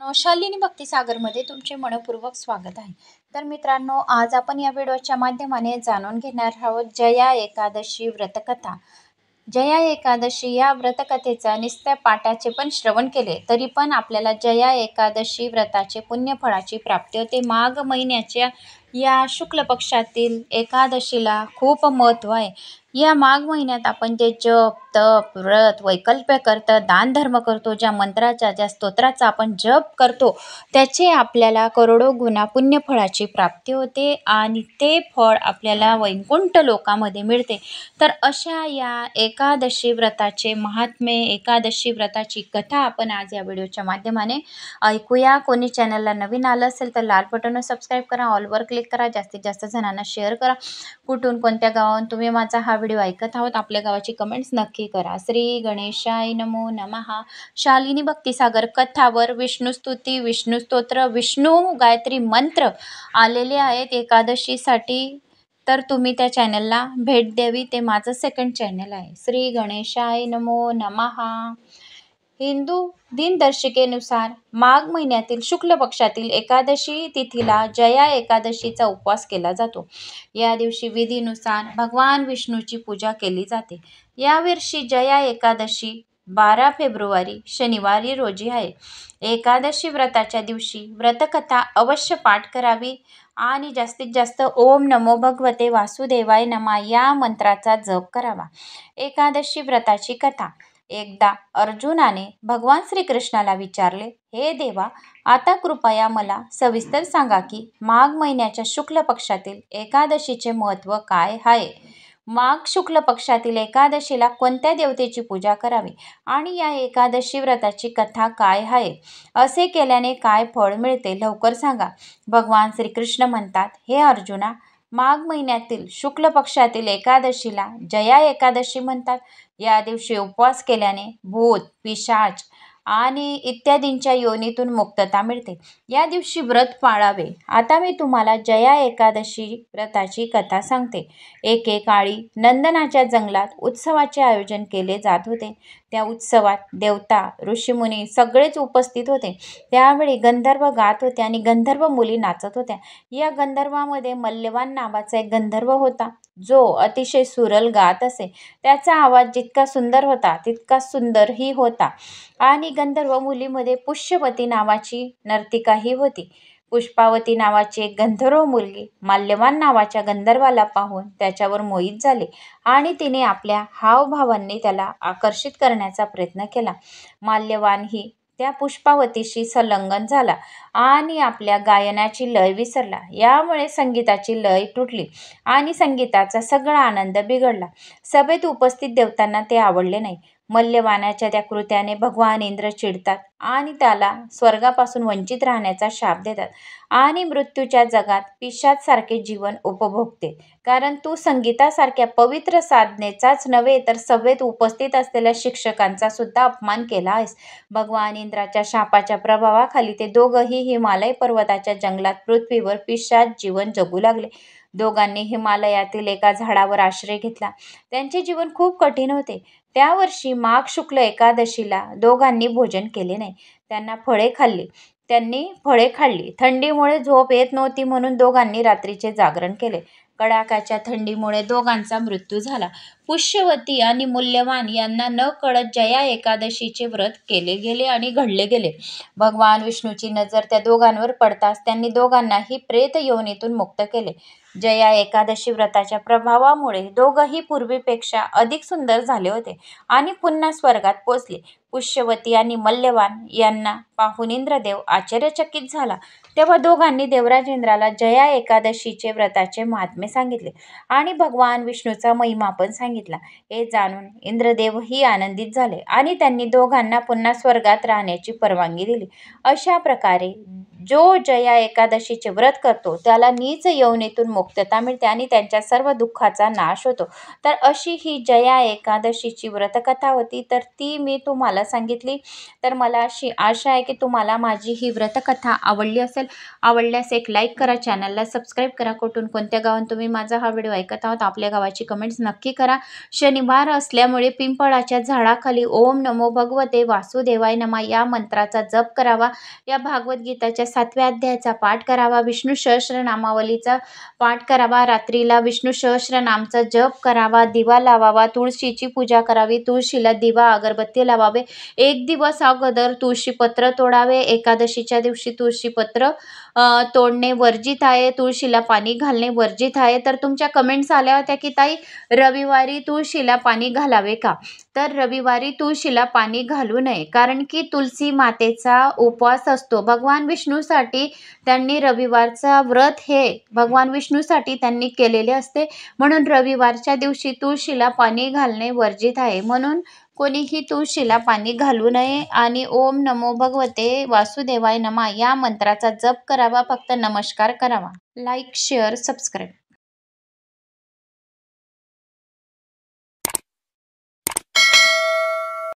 शालिनी भक्तिसागरमध्ये तुमचे मनपूर्वक स्वागत आहे. तर मित्रांनो, आज आपण या व्हिडिओच्या माध्यमाने जाणून घेणार आहोत जया एकादशी व्रतकथा. जया एकादशी या व्रतकथेचा नुसत्या पाठाचे पण श्रवण केले तरी पण आपल्याला जया एकादशी व्रताचे पुण्यफळाची प्राप्ती होते. माघ महिन्याच्या या शुक्ल पक्षातील एकादशीला खूप महत्त्व आहे. या माघ महिन्यात आपण जे जप तप व्रत वैकल्प्य करतो, दान धर्म करतो, ज्या मंत्राचा ज्या स्तोत्राचा आपण जप करतो त्याचे आपल्याला करोडो गुणा पुण्यफळाची प्राप्ती होते आणि ते फळ आपल्याला वैकुंठ लोकामध्ये मिळते. तर अशा या एकादशी व्रताचे महात्म्य, एकादशी व्रताची कथा आपण आज या व्हिडिओच्या माध्यमाने ऐकूया. कोणी चॅनलला नवीन आलं असेल तर लाल बटनवर सबस्क्राईब करा, ऑलवर क्लिक करा, जास्तीत जास्त जणांना शेअर करा. कुठून कोणत्या गावाहून तुम्ही माझा हा व्हिडिओ ऐकत आहोत आपल्या गावाची कमेंट्स नक्की करा. श्री गणेशाय नमो नमः. शालिनी भक्तिसागर कथावर विष्णुस्तुती, विष्णुस्तोत्र, विष्णू गायत्री मंत्र आलेले आहेत एकादशीसाठी. तर तुम्ही त्या चॅनलला भेट द्यावी. ते माझं सेकंड चॅनल आहे. श्री गणेशाय नमो नमः. हिंदू दिनदर्शिकेनुसार माघ महिन्यातील शुक्ल पक्षातील एकादशी तिथीला जया एकादशीचा उपवास केला जातो. या दिवशी विधीनुसार भगवान विष्णूची पूजा केली जाते. यावर्षी जया एकादशी 12 फेब्रुवारी शनिवारी रोजी आहे. एकादशी व्रताच्या दिवशी व्रतकथा अवश्य पाठ करावी आणि जास्तीत जास्त ओम नमो भगवते वासुदेवाय नमः या मंत्राचा जप करावा. एकादशी व्रताची कथा. एकदा अर्जुनाने भगवान श्रीकृष्णाला विचारले, हे देवा, आता कृपया मला सविस्तर सांगा की माघ महिन्याच्या शुक्ल पक्षातील एकादशीचे महत्त्व काय आहे. माघ शुक्ल पक्षातील एकादशीला कोणत्या देवतेची पूजा करावी आणि या एकादशी व्रताची कथा काय आहे. असे केल्याने काय फळ मिळते, लवकर सांगा. भगवान श्रीकृष्ण म्हणतात, हे अर्जुना, माघ महिन्यातील शुक्ल पक्षातील एकादशीला जया एकादशी म्हणतात. या दिवशी उपवास केल्याने भूत, पिशाच आणि इत्यादींच्या योनीतून मुक्तता मिळते. या दिवशी व्रत पाळावे. आता मी तुम्हाला जया एकादशी व्रताची कथा सांगते. एकेकाळी नंदनाच्या जंगलात उत्सवाचे आयोजन केले जात होते. त्या उत्सवात देवता, ऋषीमुनी सगळेच उपस्थित होते. त्यावेळी गंधर्व गात होते आणि गंधर्व मुली नाचत होत्या. या गंधर्वामध्ये मल्यवान नावाचा एक गंधर्व होता जो अतिशय सुरेल गात असे. त्याचा आवाज जितका सुंदर होता तितका सुंदरही होता. आणि गंधर्व मुलीमध्ये पुष्यवती नावाची नर्तिकाही होती. पुष्पावती नावाची एक गंधर्व मुलगी माल्यवान नावाच्या गंधर्वाला पाहून त्याच्यावर मोहित झाली आणि तिने आपल्या हावभावांनी त्याला आकर्षित करण्याचा प्रयत्न केला. माल्यवान ही त्या पुष्पावतीशी संलग्न झाला आणि आपल्या गायनाची लय विसरला. यामुळे संगीताची लय तुटली आणि संगीताचा सगळा आनंद बिघडला. सभेत उपस्थित देवतांना ते आवडले नाही. मल्यवानाच्या त्या कृत्याने भगवान इंद्र चिडतात आणि त्याला स्वर्गापासून वंचित राहण्याचा शाप देतात आणि मृत्यूच्या जगात पिशाचसारखे जीवन उपभोगते, कारण तू संगीतासारख्या पवित्र साधनेचाच नव्हे तर सभेत उपस्थित असलेल्या शिक्षकांचा सुद्धा अपमान केला आहेस. भगवान इंद्राच्या शापाच्या प्रभावाखाली ते दोघंही हिमालय पर्वताच्या जंगलात पृथ्वीवर पिशाच जीवन जगू लागले. दोघांनी हिमालयातील एका झाडावर आश्रय घेतला. त्यांचे जीवन खूप कठीण होते. त्या वर्षी माघ शुक्ल एकादशीला दोघांनी भोजन केले नाही. त्यांनी फळे खाल्ली. थंडीमुळे झोप येत नव्हती म्हणून दोघांनी रात्रीचे जागरण केले. कडाक्याच्या थंडीमुळे दोघांचा मृत्यू झाला. पुष्यवती आणि मूल्यवान यांना न कळत जया एकादशीचे व्रत केले गेले आणि घडले गेले. भगवान विष्णूची नजर त्या दोघांवर पडताच त्यांनी दोघांनाही प्रेत योनीतून मुक्त केले. जया एकादशी व्रताच्या प्रभावामुळे दोघंही पूर्वीपेक्षा अधिक सुंदर झाले होते आणि पुन्हा स्वर्गात पोचले. पुष्यवती आणि मल्यवान यांना पाहून इंद्रदेव आश्चर्यचकित झाला. तेव्हा दोघांनी देवराज इंद्राला जया एकादशीचे व्रताचे महात्म्य सांगितले आणि भगवान विष्णूचा महिमा पण सांगितला. हे जाणून इंद्रदेवही आनंदित झाले आणि त्यांनी दोघांना पुन्हा स्वर्गात राहण्याची परवानगी दिली. अशा प्रकारे जो जया एकादशीचे व्रत करतो त्याला नीच योनीतून मुक्तता मिळते आणि त्यांच्या सर्व दुःखाचा नाश होतो. तर अशी ही जया एकादशीची व्रतकथा होती, तर ती मी तुम्हाला सांगितली. तर मला अशी आशा आहे की तुम्हाला माझी ही व्रतकथा आवडली असेल. आवडल्यास एक लाईक करा, चॅनलला सबस्क्राईब करा. कुठून कोणत्या गावात तुम्ही माझा हा व्हिडिओ ऐकत आहात आपल्या गावाची कमेंट्स नक्की करा. शनिवार असल्यामुळे पिंपळाच्या झाडाखाली ओम नमो भगवते वासुदेवाय नमः या मंत्राचा जप करावा. या भागवत गीताच्या 7व्या अध्यायाचा पाठ करावा. विष्णू सहस्रनामावलीचा पाठ करावा. रात्रीला विष्णू सहस्रनामचा जप करावा. दिवा लावावा. तुळशीची पूजा करावी. तुळशीला दिवा अगरबत्ती लावावे. एक दिवस अगोदर तुळशीपत्र तोडावे. एकादशीच्या दिवशी तुळशीपत्र तोडणे वर्जित आहे. तुळशीला पाणी घालणे वर्जित आहे. तर तुमच्या कमेंट्स आल्या होत्या की ताई रविवारी तुळशीला पाणी घालावे का? तर रविवारी तुळशीला पाणी घालू नये, कारण की तुलसी मातेचा उपवास असतो. भगवान विष्णूसाठी त्यांनी रविवारचा व्रत हे भगवान विष्णूसाठी त्यांनी केलेले असते. म्हणून रविवारच्या दिवशी तुळशीला पाणी घालणे वर्जित आहे. म्हणून कोणीही तुळशीला पाणी घालू नये आणि ओम नमो भगवते वासुदेवाय नमः या मंत्राचा जप करावा. फक्त नमस्कार करावा. Like, share, subscribe.